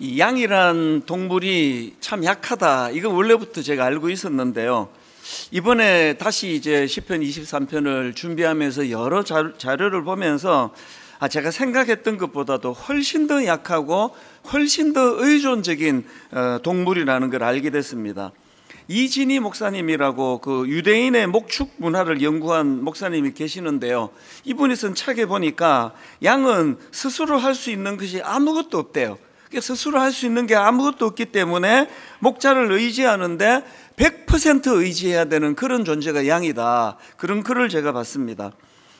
이 양이란 동물이 참 약하다. 이거 원래부터 제가 알고 있었는데요. 이번에 다시 이제 시편 23편을 준비하면서 여러 자료를 보면서 제가 생각했던 것보다도 훨씬 더 약하고 훨씬 더 의존적인 동물이라는 걸 알게 됐습니다. 이진희 목사님이라고 그 유대인의 목축 문화를 연구한 목사님이 계시는데요. 이분이 쓴 책에 보니까 양은 스스로 할 수 있는 것이 아무것도 없대요. 스스로 할 수 있는 게 아무것도 없기 때문에 목자를 의지하는데 100% 의지해야 되는 그런 존재가 양이다. 그런 글을 제가 봤습니다.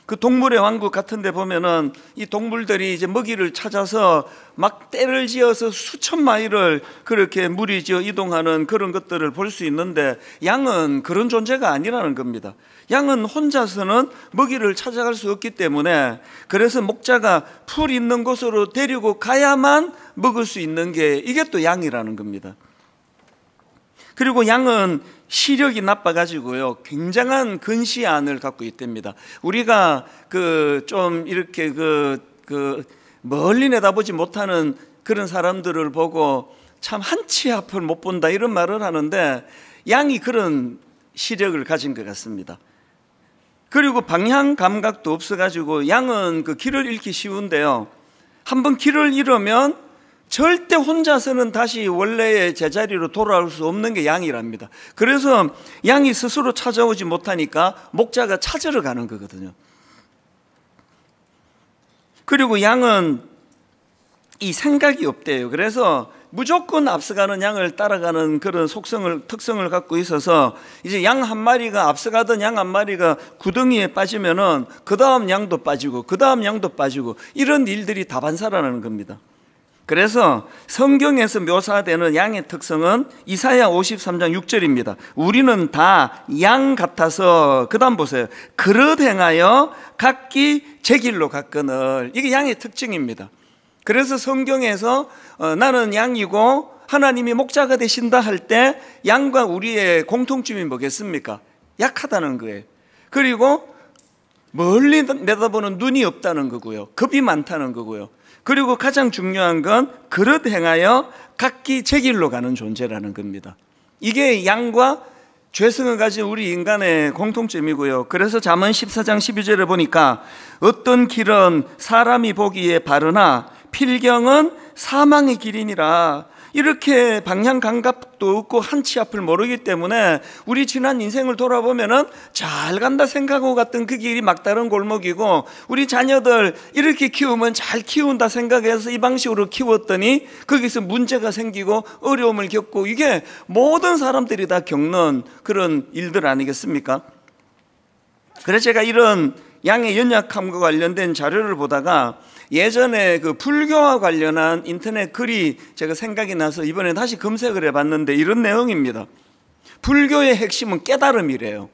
그 동물의 왕국 같은 데 보면은 이 동물들이 이제 먹이를 찾아서 막 떼를 지어서 수천 마일을 그렇게 무리지어 이동하는 그런 것들을 볼 수 있는데 양은 그런 존재가 아니라는 겁니다. 양은 혼자서는 먹이를 찾아갈 수 없기 때문에 그래서 목자가 풀 있는 곳으로 데리고 가야만 먹을 수 있는 게 이게 또 양이라는 겁니다. 그리고 양은 시력이 나빠가지고요, 굉장한 근시안을 갖고 있답니다. 우리가 좀 이렇게 멀리 내다보지 못하는 그런 사람들을 보고 참 한치 앞을 못 본다 이런 말을 하는데 양이 그런 시력을 가진 것 같습니다. 그리고 방향 감각도 없어가지고 양은 그 길을 잃기 쉬운데요, 한번 길을 잃으면 절대 혼자서는 다시 원래의 제자리로 돌아올 수 없는 게 양이랍니다. 그래서 양이 스스로 찾아오지 못하니까 목자가 찾으러 가는 거거든요. 그리고 양은 이 생각이 없대요. 그래서 무조건 앞서가는 양을 따라가는 그런 특성을 갖고 있어서 이제 양 한 마리가 앞서가던 양 한 마리가 구덩이에 빠지면은 그 다음 양도 빠지고 그 다음 양도 빠지고 이런 일들이 다반사라는 겁니다. 그래서 성경에서 묘사되는 양의 특성은 이사야 53장 6절입니다. 우리는 다 양 같아서, 그 다음 보세요. 그릇 행하여 각기 제 길로 갔거늘. 이게 양의 특징입니다. 그래서 성경에서 나는 양이고 하나님이 목자가 되신다 할 때 양과 우리의 공통점이 뭐겠습니까? 약하다는 거예요. 그리고 멀리 내다보는 눈이 없다는 거고요, 겁이 많다는 거고요. 그리고 가장 중요한 건 그릇 행하여 각기 제 길로 가는 존재라는 겁니다. 이게 양과 죄성을 가진 우리 인간의 공통점이고요. 그래서 잠언 14장 12절에 보니까 어떤 길은 사람이 보기에 바르나 필경은 사망의 길이니라. 이렇게 방향 감각도 없고 한치 앞을 모르기 때문에 우리 지난 인생을 돌아보면은 잘 간다 생각하고 갔던 그 길이 막다른 골목이고, 우리 자녀들 이렇게 키우면 잘 키운다 생각해서 이 방식으로 키웠더니 거기서 문제가 생기고 어려움을 겪고, 이게 모든 사람들이 다 겪는 그런 일들 아니겠습니까? 그래서 제가 이런 양의 연약함과 관련된 자료를 보다가 예전에 그 불교와 관련한 인터넷 글이 제가 생각이 나서 이번에 다시 검색을 해봤는데 이런 내용입니다. 불교의 핵심은 깨달음이래요.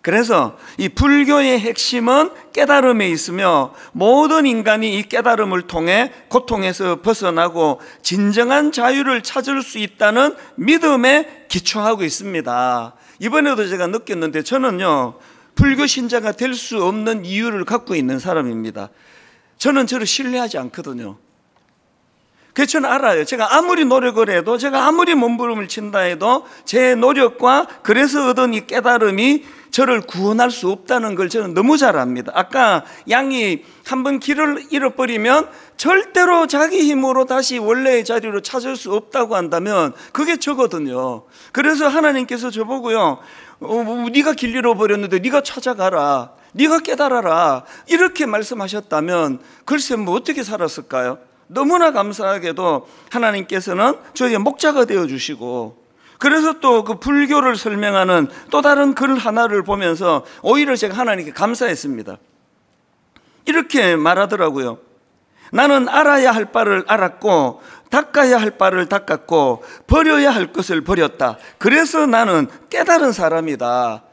그래서 이 불교의 핵심은 깨달음에 있으며 모든 인간이 이 깨달음을 통해 고통에서 벗어나고 진정한 자유를 찾을 수 있다는 믿음에 기초하고 있습니다. 이번에도 제가 느꼈는데 저는요, 불교 신자가 될 수 없는 이유를 갖고 있는 사람입니다. 저는 저를 신뢰하지 않거든요. 그래서 저는 알아요. 제가 아무리 노력을 해도, 제가 아무리 몸부림을 친다 해도 제 노력과 그래서 얻은 이 깨달음이 저를 구원할 수 없다는 걸 저는 너무 잘 압니다. 아까 양이 한번 길을 잃어버리면 절대로 자기 힘으로 다시 원래의 자리로 찾을 수 없다고 한다면 그게 저거든요. 그래서 하나님께서 저보고요, 네가 길 잃어버렸는데 네가 찾아가라, 네가 깨달아라, 이렇게 말씀하셨다면 글쎄 뭐 어떻게 살았을까요? 너무나 감사하게도 하나님께서는 저희의 목자가 되어주시고, 그래서 또 그 불교를 설명하는 또 다른 글 하나를 보면서 오히려 제가 하나님께 감사했습니다. 이렇게 말하더라고요. 나는 알아야 할 바를 알았고 닦아야 할 바를 닦았고 버려야 할 것을 버렸다. 그래서 나는 깨달은 사람이다.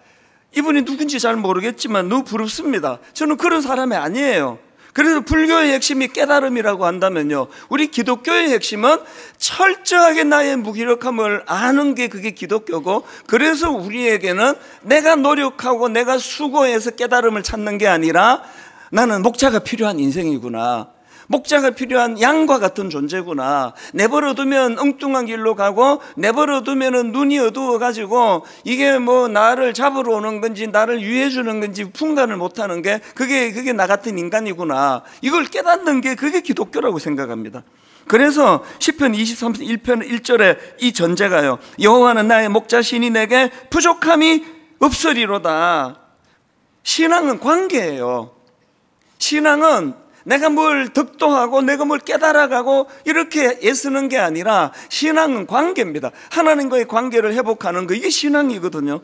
이분이 누군지 잘 모르겠지만 너무 부럽습니다. 저는 그런 사람이 아니에요. 그래서 불교의 핵심이 깨달음이라고 한다면요, 우리 기독교의 핵심은 철저하게 나의 무기력함을 아는 게 그게 기독교고, 그래서 우리에게는 내가 노력하고 내가 수고해서 깨달음을 찾는 게 아니라 나는 목자가 필요한 인생이구나, 목자가 필요한 양과 같은 존재구나. 내버려두면 엉뚱한 길로 가고 내버려두면 눈이 어두워가지고 이게 뭐 나를 잡으러 오는 건지 나를 유해해 주는 건지 분간을 못하는 게 그게 나 같은 인간이구나. 이걸 깨닫는 게 그게 기독교라고 생각합니다. 그래서 시편 23편 1편 1절에 이 전제가요, 여호와는 나의 목자시니 내게 부족함이 없으리로다. 신앙은 관계예요. 신앙은 내가 뭘 덕도하고 내가 뭘 깨달아가고 이렇게 애쓰는 게 아니라 신앙은 관계입니다. 하나님과의 관계를 회복하는 거, 이게 신앙이거든요.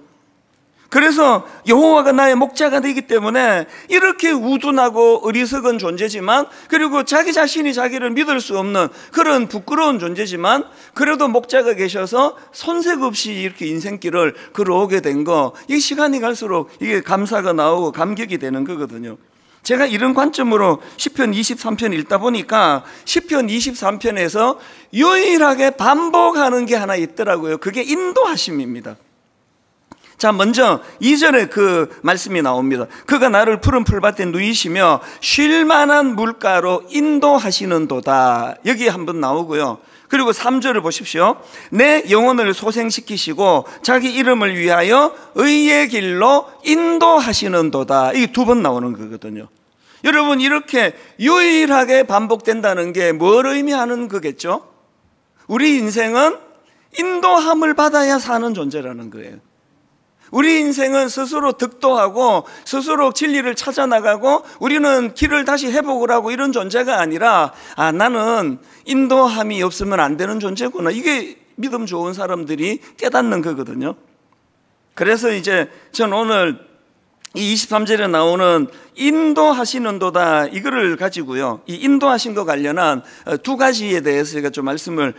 그래서 여호와가 나의 목자가 되기 때문에 이렇게 우둔하고 어리석은 존재지만, 그리고 자기 자신이 자기를 믿을 수 없는 그런 부끄러운 존재지만, 그래도 목자가 계셔서 손색 없이 이렇게 인생길을 걸어오게 된 거, 이 시간이 갈수록 이게 감사가 나오고 감격이 되는 거거든요. 제가 이런 관점으로 시편 23편 읽다 보니까 시편 23편에서 유일하게 반복하는 게 하나 있더라고요. 그게 인도하심입니다. 자, 먼저 2절에 그 말씀이 나옵니다. 그가 나를 푸른 풀밭에 누이시며 쉴 만한 물가로 인도하시는도다. 여기 한번 나오고요. 그리고 3절을 보십시오. 내 영혼을 소생시키시고 자기 이름을 위하여 의의 길로 인도하시는도다. 이게 두 번 나오는 거거든요. 여러분, 이렇게 유일하게 반복된다는 게 뭘 의미하는 거겠죠? 우리 인생은 인도함을 받아야 사는 존재라는 거예요. 우리 인생은 스스로 득도하고 스스로 진리를 찾아나가고 우리는 길을 다시 회복을 하고 이런 존재가 아니라, 나는 인도함이 없으면 안 되는 존재구나. 이게 믿음 좋은 사람들이 깨닫는 거거든요. 그래서 이제 전 오늘 이 23절에 나오는 인도하시는도다, 이거를 가지고요, 이 인도하신 것 관련한 두 가지에 대해서 제가 좀 말씀을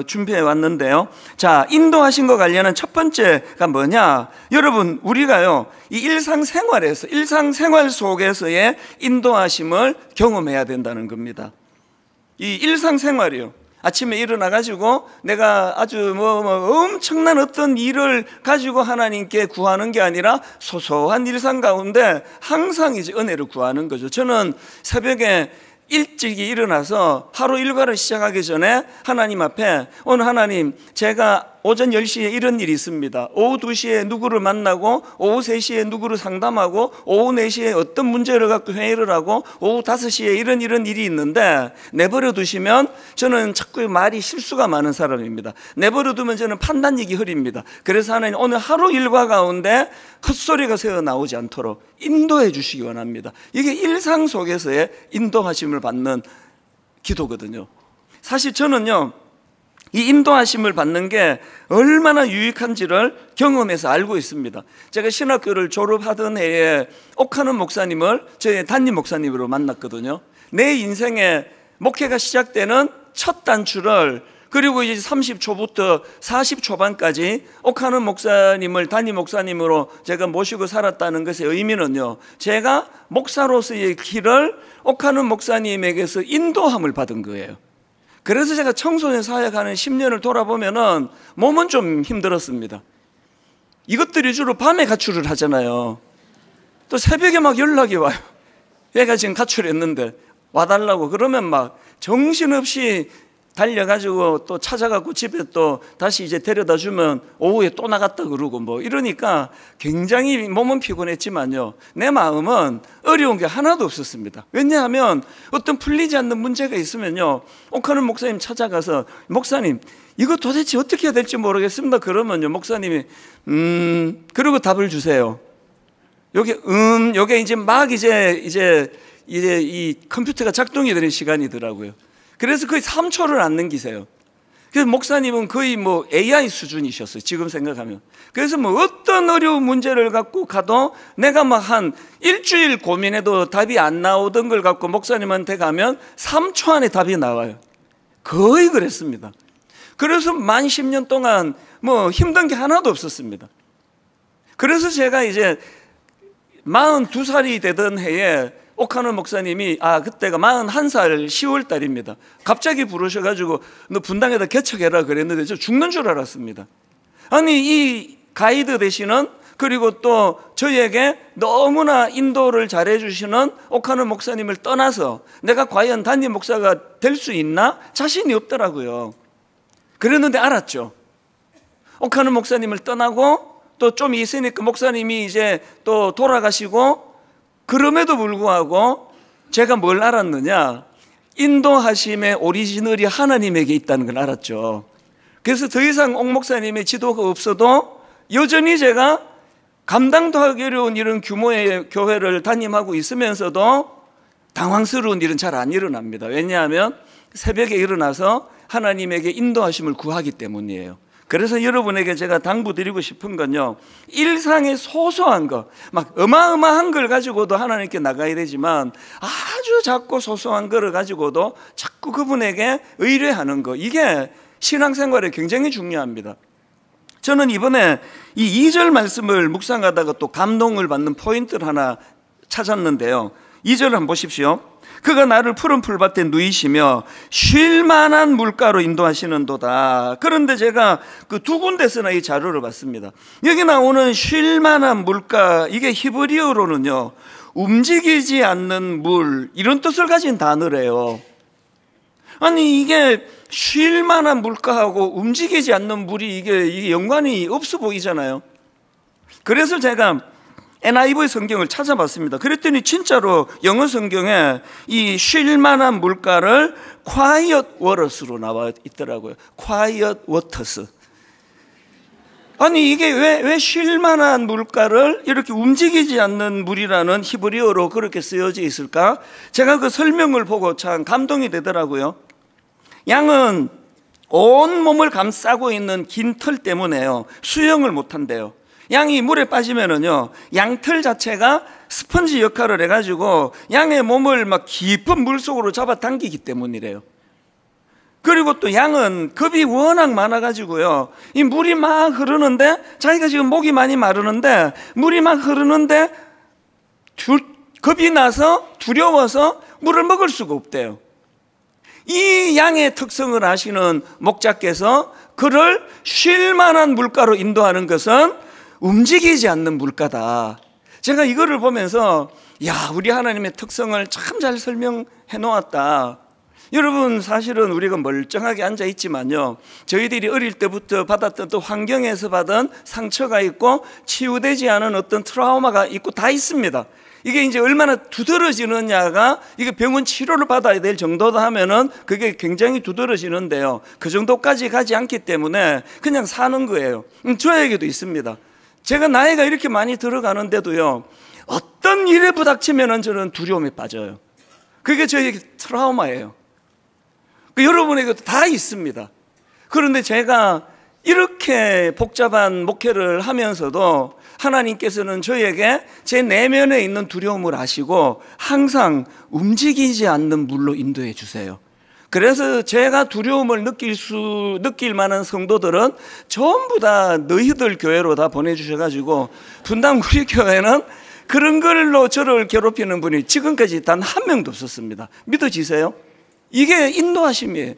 준비해 왔는데요. 자, 인도하신 것 관련한 첫 번째가 뭐냐? 여러분, 우리가요, 이 일상생활 속에서의 인도하심을 경험해야 된다는 겁니다. 이 일상생활이요, 아침에 일어나가지고 내가 아주 엄청난 어떤 일을 가지고 하나님께 구하는 게 아니라 소소한 일상 가운데 항상 이제 은혜를 구하는 거죠. 저는 새벽에 일찍이 일어나서 하루 일과를 시작하기 전에 하나님 앞에, 오늘 하나님, 제가 오전 10시에 이런 일이 있습니다. 오후 2시에 누구를 만나고, 오후 3시에 누구를 상담하고, 오후 4시에 어떤 문제를 갖고 회의를 하고, 오후 5시에 이런 일이 있는데, 내버려 두시면 저는 자꾸 말이 실수가 많은 사람입니다. 내버려 두면 저는 판단력이 흐립니다. 그래서 하나님, 오늘 하루 일과 가운데 헛소리가 새어 나오지 않도록 인도해 주시기 원합니다. 이게 일상 속에서의 인도하심을 받는 기도거든요. 사실 저는요, 이 인도하심을 받는 게 얼마나 유익한지를 경험해서 알고 있습니다. 제가 신학교를 졸업하던 해에 옥하는 목사님을 저희 담임 목사님으로 만났거든요. 내 인생의 목회가 시작되는 첫 단추를, 그리고 이제 30초부터 40초반까지 옥하는 목사님을 담임 목사님으로 제가 모시고 살았다는 것의 의미는요, 제가 목사로서의 길을 옥하는 목사님에게서 인도함을 받은 거예요. 그래서 제가 청소년 사역하는 10년을 돌아보면은 몸은 좀 힘들었습니다. 이것들이 주로 밤에 가출을 하잖아요. 또 새벽에 막 연락이 와요. 얘가 지금 가출했는데 와달라고. 그러면 막 정신없이 달려가지고 또 찾아가고 집에 또 다시 이제 데려다 주면 오후에 또 나갔다 그러고 뭐 이러니까 굉장히 몸은 피곤했지만요, 내 마음은 어려운 게 하나도 없었습니다. 왜냐하면 어떤 풀리지 않는 문제가 있으면요, 옥하는 목사님 찾아가서, 목사님 이거 도대체 어떻게 해야 될지 모르겠습니다. 그러면요, 목사님이 그리고 답을 주세요. 요게 이제 막 이제 이 컴퓨터가 작동이 되는 시간이더라고요. 그래서 거의 3초를 안 넘기세요. 그래서 목사님은 거의 뭐 AI 수준이셨어요, 지금 생각하면. 그래서 뭐 어떤 어려운 문제를 갖고 가도 내가 막 한 일주일 고민해도 답이 안 나오던 걸 갖고 목사님한테 가면 3초 안에 답이 나와요. 거의 그랬습니다. 그래서 만 10년 동안 뭐 힘든 게 하나도 없었습니다. 그래서 제가 이제 42살이 되던 해에 옥하는 목사님이, 그때가 41살 10월 달입니다. 갑자기 부르셔가지고 너 분당에다 개척해라 그랬는데 저 죽는 줄 알았습니다. 아니, 이 가이드 되시는 그리고 또 저에게 너무나 인도를 잘해 주시는 오카노 목사님을 떠나서 내가 과연 담임 목사가 될 수 있나? 자신이 없더라고요. 그랬는데 알았죠. 오카노 목사님을 떠나고 또 좀 있으니까 목사님이 이제 또 돌아가시고, 그럼에도 불구하고 제가 뭘 알았느냐? 인도하심의 오리지널이 하나님에게 있다는 걸 알았죠. 그래서 더 이상 옥 목사님의 지도가 없어도 여전히 제가 감당도 하기 어려운 이런 규모의 교회를 담임하고 있으면서도 당황스러운 일은 잘 안 일어납니다. 왜냐하면 새벽에 일어나서 하나님에게 인도하심을 구하기 때문이에요. 그래서 여러분에게 제가 당부드리고 싶은 건요, 일상의 소소한 것, 막 어마어마한 걸 가지고도 하나님께 나가야 되지만 아주 작고 소소한 거를 가지고도 자꾸 그분에게 의뢰하는 거, 이게 신앙생활에 굉장히 중요합니다. 저는 이번에 이 2절 말씀을 묵상하다가 또 감동을 받는 포인트를 하나 찾았는데요, 2절을 한번 보십시오. 그가 나를 푸른 풀밭에 누이시며 쉴 만한 물가로 인도하시는도다. 그런데 제가 그 두 군데서나 이 자료를 봤습니다. 여기 나오는 쉴 만한 물가, 이게 히브리어로는요, 움직이지 않는 물, 이런 뜻을 가진 단어래요. 아니, 이게 쉴 만한 물가하고 움직이지 않는 물이 이게 연관이 없어 보이잖아요. 그래서 제가 NIV 성경을 찾아봤습니다. 그랬더니 진짜로 영어 성경에 이 쉴 만한 물가를 quiet waters로 나와 있더라고요. quiet waters. 아니, 이게 왜 쉴 만한 물가를 이렇게 움직이지 않는 물이라는 히브리어로 그렇게 쓰여져 있을까? 제가 그 설명을 보고 참 감동이 되더라고요. 양은 온 몸을 감싸고 있는 긴 털 때문에요, 수영을 못 한대요. 양이 물에 빠지면은요, 양털 자체가 스펀지 역할을 해가지고 양의 몸을 막 깊은 물 속으로 잡아당기기 때문이래요. 그리고 또 양은 겁이 워낙 많아가지고요, 이 물이 막 흐르는데, 자기가 지금 목이 많이 마르는데 물이 막 흐르는데 겁이 나서 두려워서 물을 먹을 수가 없대요. 이 양의 특성을 아시는 목자께서 그를 쉴 만한 물가로 인도하는 것은 움직이지 않는 물가다. 제가 이거를 보면서 야, 우리 하나님의 특성을 참 잘 설명해 놓았다. 여러분, 사실은 우리가 멀쩡하게 앉아 있지만요, 저희들이 어릴 때부터 받았던 또 환경에서 받은 상처가 있고 치유되지 않은 어떤 트라우마가 있고 다 있습니다. 이게 이제 얼마나 두드러지느냐가, 이게 병원 치료를 받아야 될 정도다 하면은 그게 굉장히 두드러지는데요, 그 정도까지 가지 않기 때문에 그냥 사는 거예요. 저에게도 있습니다. 제가 나이가 이렇게 많이 들어가는데도요, 어떤 일에 부닥치면은 저는 두려움에 빠져요. 그게 저에게 트라우마예요. 여러분에게도 다 있습니다. 그런데 제가 이렇게 복잡한 목회를 하면서도 하나님께서는 저에게 제 내면에 있는 두려움을 아시고 항상 움직이지 않는 물로 인도해 주세요. 그래서 제가 두려움을 느낄 만한 성도들은 전부 다 너희들 교회로 다 보내주셔가지고, 분당 우리 교회는 그런 걸로 저를 괴롭히는 분이 지금까지 단 한 명도 없었습니다. 믿어지세요? 이게 인도하심이에요.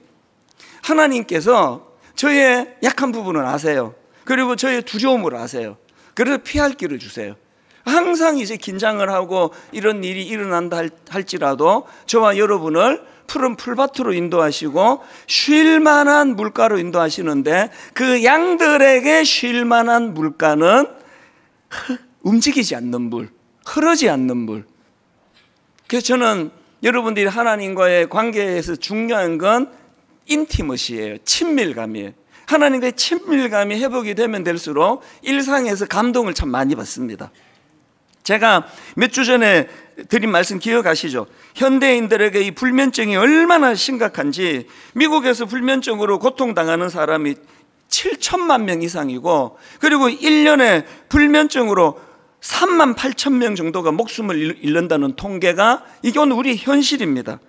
하나님께서 저의 약한 부분을 아세요. 그리고 저의 두려움을 아세요. 그래서 피할 길을 주세요. 항상 이제 긴장을 하고 이런 일이 일어난다 할지라도 저와 여러분을 푸른 풀밭으로 인도하시고 쉴 만한 물가로 인도하시는데, 그 양들에게 쉴 만한 물가는 움직이지 않는 물, 흐르지 않는 물. 그래서 저는 여러분들이 하나님과의 관계에서 중요한 건 인티머시예요. 친밀감이에요. 하나님과의 친밀감이 회복이 되면 될수록 일상에서 감동을 참 많이 받습니다. 제가 몇 주 전에 드린 말씀 기억하시죠? 현대인들에게 이 불면증이 얼마나 심각한지, 미국에서 불면증으로 고통당하는 사람이 7천만 명 이상이고, 그리고 1년에 불면증으로 3만 8천 명 정도가 목숨을 잃는다는 통계가, 이게 오늘 우리 현실입니다.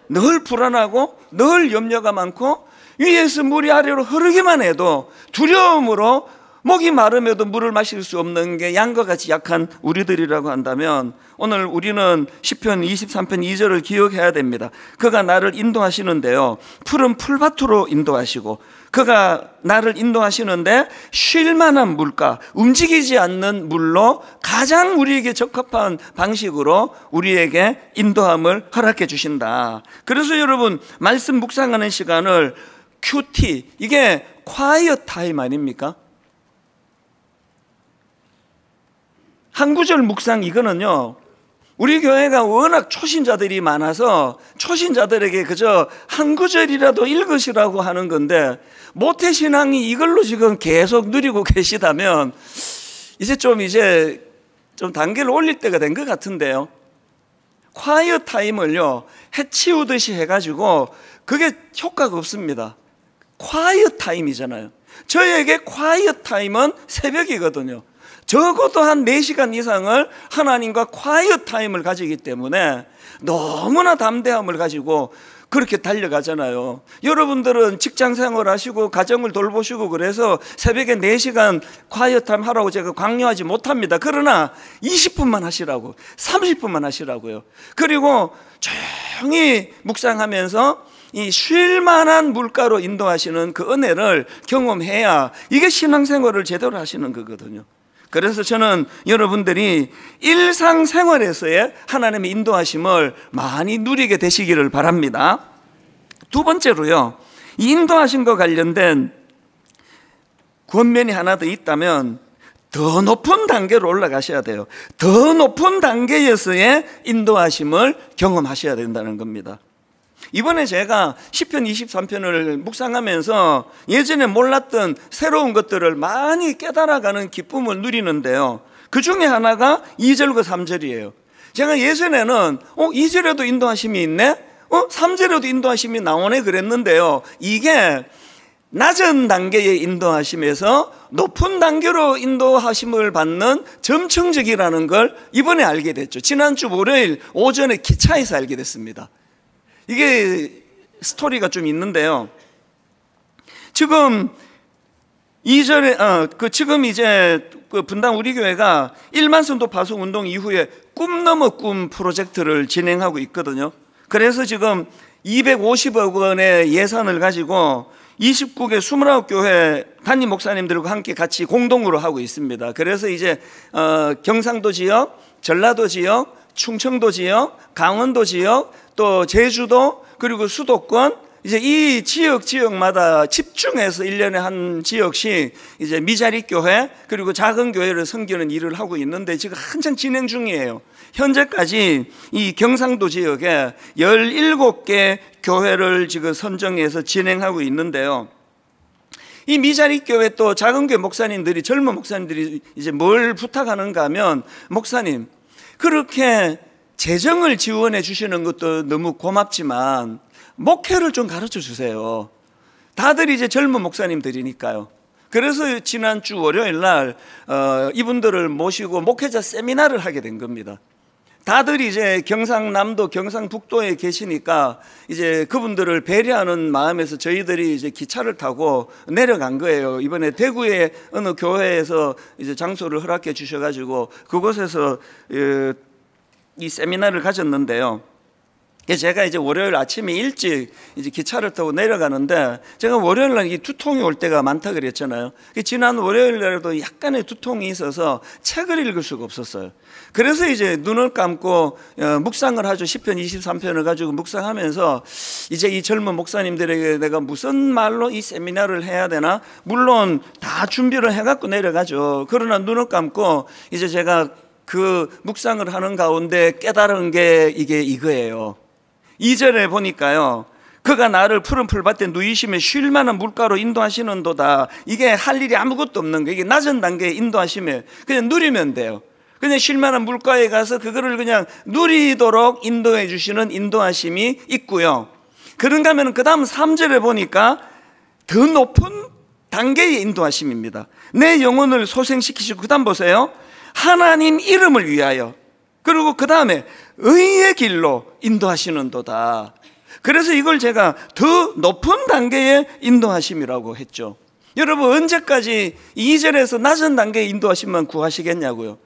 늘 불안하고 늘 염려가 많고 위에서 물이 아래로 흐르기만 해도 두려움으로 목이 마름에도 물을 마실 수 없는 게 양과 같이 약한 우리들이라고 한다면 오늘 우리는 시편 23편 2절을 기억해야 됩니다. 그가 나를 인도하시는데요, 푸른 풀밭으로 인도하시고, 그가 나를 인도하시는데 쉴 만한 물가, 움직이지 않는 물로 가장 우리에게 적합한 방식으로 우리에게 인도함을 허락해 주신다. 그래서 여러분, 말씀 묵상하는 시간을 QT, 이게 quiet time 아닙니까? 한 구절 묵상, 이거는요, 우리 교회가 워낙 초신자들이 많아서 초신자들에게 그저 한 구절이라도 읽으시라고 하는 건데, 모태신앙이 이걸로 지금 계속 누리고 계시다면 이제 좀 단계를 올릴 때가 된 것 같은데요. quiet time을요, 해치우듯이 해가지고 그게 효과가 없습니다. quiet time이잖아요. 저에게 quiet time은 새벽이거든요. 적어도 한 4시간 이상을 하나님과 quiet 타임을 가지기 때문에 너무나 담대함을 가지고 그렇게 달려가잖아요. 여러분들은 직장 생활하시고 가정을 돌보시고 그래서 새벽에 4시간 quiet 타임 하라고 제가 강요하지 못합니다. 그러나 20분만 하시라고, 30분만 하시라고요. 그리고 조용히 묵상하면서 이 쉴만한 물가로 인도하시는 그 은혜를 경험해야 이게 신앙생활을 제대로 하시는 거거든요. 그래서 저는 여러분들이 일상생활에서의 하나님의 인도하심을 많이 누리게 되시기를 바랍니다. 두 번째로요, 이 인도하심과 관련된 권면이 하나 더 있다면 더 높은 단계로 올라가셔야 돼요. 더 높은 단계에서의 인도하심을 경험하셔야 된다는 겁니다. 이번에 제가 시편 23편을 묵상하면서 예전에 몰랐던 새로운 것들을 많이 깨달아가는 기쁨을 누리는데요, 그 중에 하나가 2절과 3절이에요. 제가 예전에는 2절에도 인도하심이 있네? 3절에도 인도하심이 나오네 그랬는데요, 이게 낮은 단계의 인도하심에서 높은 단계로 인도하심을 받는 점층적이라는 걸 이번에 알게 됐죠. 지난주 월요일 오전에 기차에서 알게 됐습니다. 이게 스토리가 좀 있는데요, 지금 2절에 지금 이제 그 분당 우리 교회가 1만 성도 파송 운동 이후에 꿈 넘어 꿈 프로젝트를 진행하고 있거든요. 그래서 지금 250억 원의 예산을 가지고 29개 29교회 담임 목사님들과 함께 같이 공동으로 하고 있습니다. 그래서 이제 경상도 지역, 전라도 지역, 충청도 지역, 강원도 지역, 또 제주도, 그리고 수도권, 이제 이 지역마다 집중해서 1년에 한 지역씩 이제 미자리 교회, 그리고 작은 교회를 섬기는 일을 하고 있는데 지금 한창 진행 중이에요. 현재까지 이 경상도 지역에 17개 교회를 지금 선정해서 진행하고 있는데요, 이 미자리 교회 또 작은 교회 목사님들이, 젊은 목사님들이 이제 뭘 부탁하는가 하면, 목사님, 그렇게 재정을 지원해 주시는 것도 너무 고맙지만 목회를 좀 가르쳐 주세요. 다들 이제 젊은 목사님들이니까요. 그래서 지난주 월요일 날 이분들을 모시고 목회자 세미나를 하게 된 겁니다. 다들 이제 경상남도, 경상북도에 계시니까 이제 그분들을 배려하는 마음에서 저희들이 이제 기차를 타고 내려간 거예요. 이번에 대구의 어느 교회에서 이제 장소를 허락해 주셔가지고 그곳에서 이 세미나를 가졌는데요, 제가 이제 월요일 아침에 일찍 이제 기차를 타고 내려가는데, 제가 월요일 날 이 두통이 올 때가 많다 그랬잖아요. 지난 월요일 날에도 약간의 두통이 있어서 책을 읽을 수가 없었어요. 그래서 이제 눈을 감고 묵상을 하죠. 시편 23편을 가지고 묵상하면서 이제 이 젊은 목사님들에게 내가 무슨 말로 이 세미나를 해야 되나, 물론 다 준비를 해갖고 내려가죠. 그러나 눈을 감고 이제 제가 그 묵상을 하는 가운데 깨달은 게 이거예요. 2절에 보니까요, 그가 나를 푸른 풀밭에 누이심에 쉴 만한 물가로 인도하시는도다. 이게 할 일이 아무것도 없는 거예요. 이게 낮은 단계의 인도하심에 그냥 누리면 돼요. 그냥 쉴 만한 물가에 가서 그거를 그냥 누리도록 인도해 주시는 인도하심이 있고요. 그런가 하면 그 다음 3절에 보니까 더 높은 단계의 인도하심입니다. 내 영혼을 소생시키시고, 그 다음 보세요, 하나님 이름을 위하여, 그리고 그 다음에 의의 길로 인도하시는도다. 그래서 이걸 제가 더 높은 단계의 인도하심이라고 했죠. 여러분 언제까지 2절에서 낮은 단계에 인도하시면 구하시겠냐고요.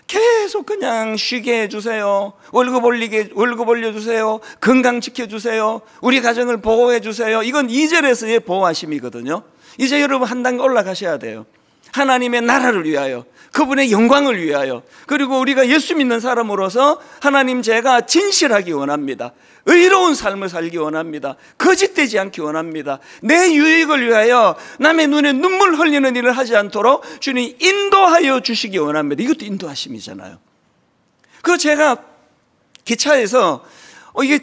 계속 그냥 쉬게 해주세요. 월급 올려주세요. 건강 지켜주세요. 우리 가정을 보호해주세요. 이건 2절에서의 보호하심이거든요. 이제 여러분 한 단계 올라가셔야 돼요. 하나님의 나라를 위하여, 그분의 영광을 위하여, 그리고 우리가 예수 믿는 사람으로서 하나님, 제가 진실하기 원합니다. 의로운 삶을 살기 원합니다. 거짓되지 않기 원합니다. 내 유익을 위하여 남의 눈에 눈물 흘리는 일을 하지 않도록 주님 인도하여 주시기 원합니다. 이것도 인도하심이잖아요. 그 제가 기차에서 이게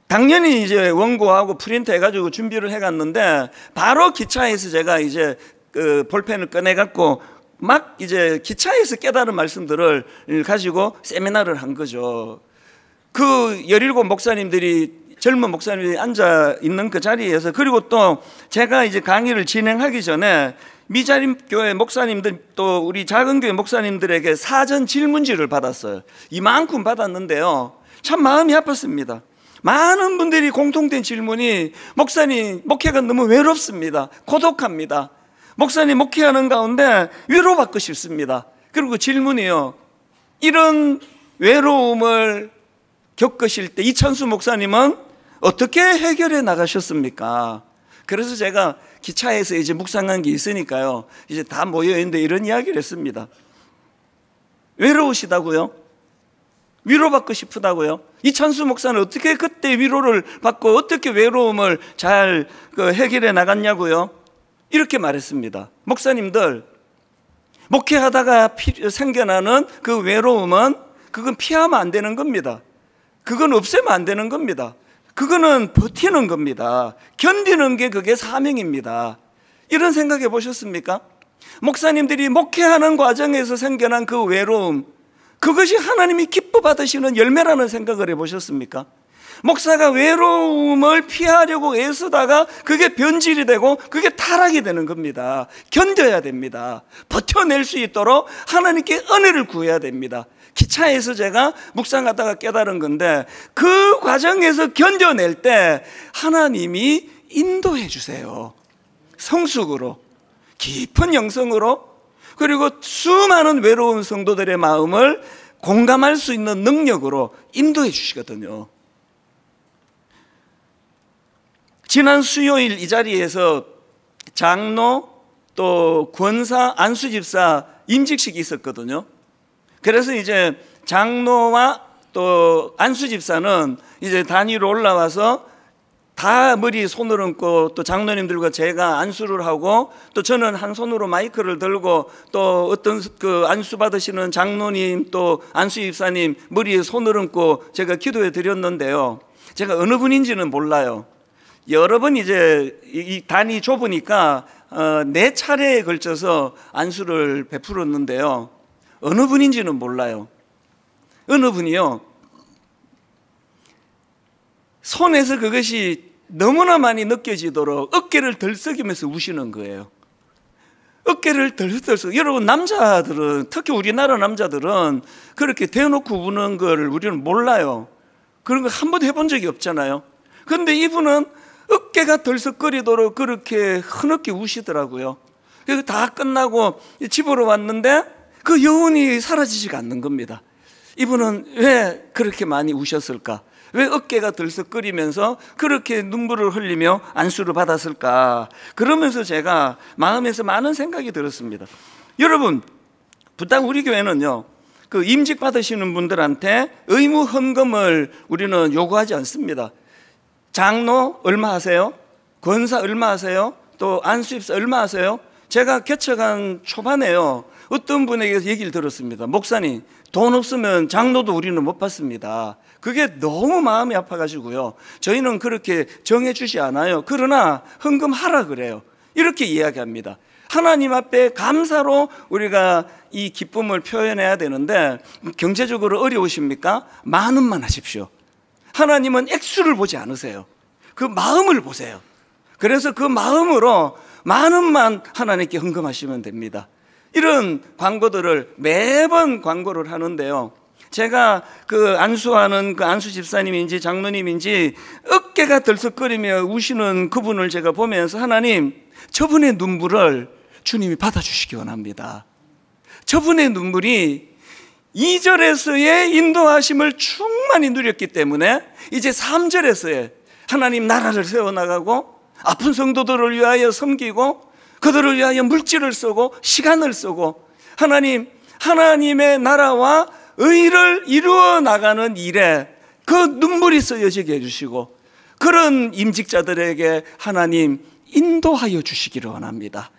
당연히 이제 원고하고 프린트 해가지고 준비를 해갔는데, 바로 기차에서 제가 이제 그 볼펜을 꺼내갖고 막 이제 기차에서 깨달은 말씀들을 가지고 세미나를 한 거죠. 그 17 목사님들이, 젊은 목사님들이 앉아 있는 그 자리에서, 그리고 또 제가 이제 강의를 진행하기 전에 미자립교회 목사님들, 또 우리 작은 교회 목사님들에게 사전 질문지를 받았어요. 이만큼 받았는데요, 참 마음이 아팠습니다. 많은 분들이 공통된 질문이, 목사님 목회가 너무 외롭습니다. 고독합니다. 목사님 목회하는 가운데 위로받고 싶습니다. 그리고 질문이요, 이런 외로움을 겪으실 때 이찬수 목사님은 어떻게 해결해 나가셨습니까? 그래서 제가 기차에서 이제 묵상한 게 있으니까요, 이제 다 모여있는데 이런 이야기를 했습니다. 외로우시다고요? 위로받고 싶다고요? 이찬수 목사는 어떻게 그때 위로를 받고 어떻게 외로움을 잘 해결해 나갔냐고요? 이렇게 말했습니다. 목사님들, 목회하다가 생겨나는 그 외로움은, 그건 피하면 안 되는 겁니다. 그건 없애면 안 되는 겁니다. 그거는 버티는 겁니다. 견디는 게 그게 사명입니다. 이런 생각해 보셨습니까? 목사님들이 목회하는 과정에서 생겨난 그 외로움, 그것이 하나님이 기뻐 받으시는 열매라는 생각을 해 보셨습니까? 목사가 외로움을 피하려고 애쓰다가 그게 변질이 되고 그게 타락이 되는 겁니다. 견뎌야 됩니다. 버텨낼 수 있도록 하나님께 은혜를 구해야 됩니다. 기차에서 제가 묵상하다가 깨달은 건데, 그 과정에서 견뎌낼 때 하나님이 인도해 주세요. 성숙으로, 깊은 영성으로, 그리고 수많은 외로운 성도들의 마음을 공감할 수 있는 능력으로 인도해 주시거든요. 지난 수요일 이 자리에서 장로, 또 권사, 안수집사 임직식이 있었거든요. 그래서 이제 장로와 또 안수집사는 이제 단위로 올라와서 다 머리에 손을 얹고, 또 장로님들과 제가 안수를 하고, 또 저는 한 손으로 마이크를 들고, 또 어떤 그 안수 받으시는 장로님, 또 안수집사님 머리에 손을 얹고 제가 기도해 드렸는데요, 제가 어느 분인지는 몰라요. 여러 번 이제 이 단이 좁으니까 4차례에 걸쳐서 안수를 베풀었는데요, 어느 분인지는 몰라요. 어느 분이요, 손에서 그것이 너무나 많이 느껴지도록 어깨를 들썩이면서 우시는 거예요. 어깨를 들썩. 여러분, 남자들은, 특히 우리나라 남자들은 그렇게 대놓고 우는 걸 우리는 몰라요. 그런 거 한 번도 해본 적이 없잖아요. 그런데 이분은 어깨가 들썩거리도록 그렇게 흐느끼 우시더라고요. 그래서 다 끝나고 집으로 왔는데 그 여운이 사라지지가 않는 겁니다. 이분은 왜 그렇게 많이 우셨을까? 왜 어깨가 들썩거리면서 그렇게 눈물을 흘리며 안수를 받았을까? 그러면서 제가 마음에서 많은 생각이 들었습니다. 여러분, 부당 우리 교회는요, 그 임직 받으시는 분들한테 의무 헌금을 우리는 요구하지 않습니다. 장로 얼마 하세요? 권사 얼마 하세요? 또 안수입사 얼마 하세요? 제가 개척한 초반에요, 어떤 분에게서 얘기를 들었습니다. 목사님, 돈 없으면 장로도 우리는 못 받습니다. 그게 너무 마음이 아파가지고요, 저희는 그렇게 정해주지 않아요. 그러나 헌금하라 그래요. 이렇게 이야기합니다. 하나님 앞에 감사로 우리가 이 기쁨을 표현해야 되는데, 경제적으로 어려우십니까? 10,000원만 하십시오. 하나님은 액수를 보지 않으세요. 그 마음을 보세요. 그래서 그 마음으로 10,000원만 하나님께 헌금하시면 됩니다. 이런 광고들을 매번 광고를 하는데요, 제가 그 안수하는 그 안수 집사님인지 장로님인지 어깨가 들썩거리며 우시는 그분을 제가 보면서 하나님, 저분의 눈물을 주님이 받아주시기 원합니다. 저분의 눈물이 2절에서의 인도하심을 충만히 누렸기 때문에 이제 3절에서의 하나님 나라를 세워나가고 아픈 성도들을 위하여 섬기고 그들을 위하여 물질을 쓰고 시간을 쓰고 하나님의 나라와 의를 이루어 나가는 일에 그 눈물이 쓰여지게 해주시고 그런 임직자들에게 하나님 인도하여 주시기를 원합니다.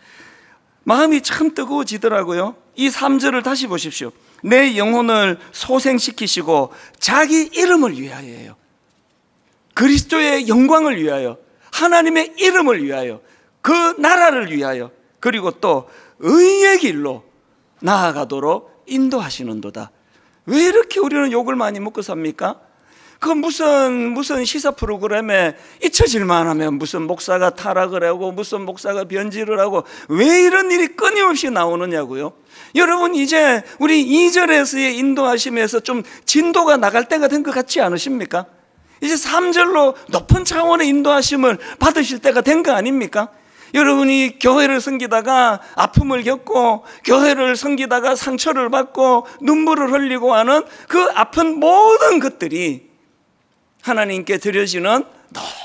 마음이 참 뜨거워지더라고요. 이 3절을 다시 보십시오. 내 영혼을 소생시키시고 자기 이름을 위하여예요. 그리스도의 영광을 위하여, 하나님의 이름을 위하여, 그 나라를 위하여, 그리고 또 의의 길로 나아가도록 인도하시는도다. 왜 이렇게 우리는 욕을 많이 먹고 삽니까? 그 무슨 시사 프로그램에 잊혀질만 하면 무슨 목사가 타락을 하고 무슨 목사가 변질을 하고 왜 이런 일이 끊임없이 나오느냐고요. 여러분, 이제 우리 2절에서의 인도하심에서 좀 진도가 나갈 때가 된 것 같지 않으십니까? 이제 3절로 높은 차원의 인도하심을 받으실 때가 된 거 아닙니까? 여러분이 교회를 섬기다가 아픔을 겪고 교회를 섬기다가 상처를 받고 눈물을 흘리고 하는 그 아픈 모든 것들이 하나님께 드려지는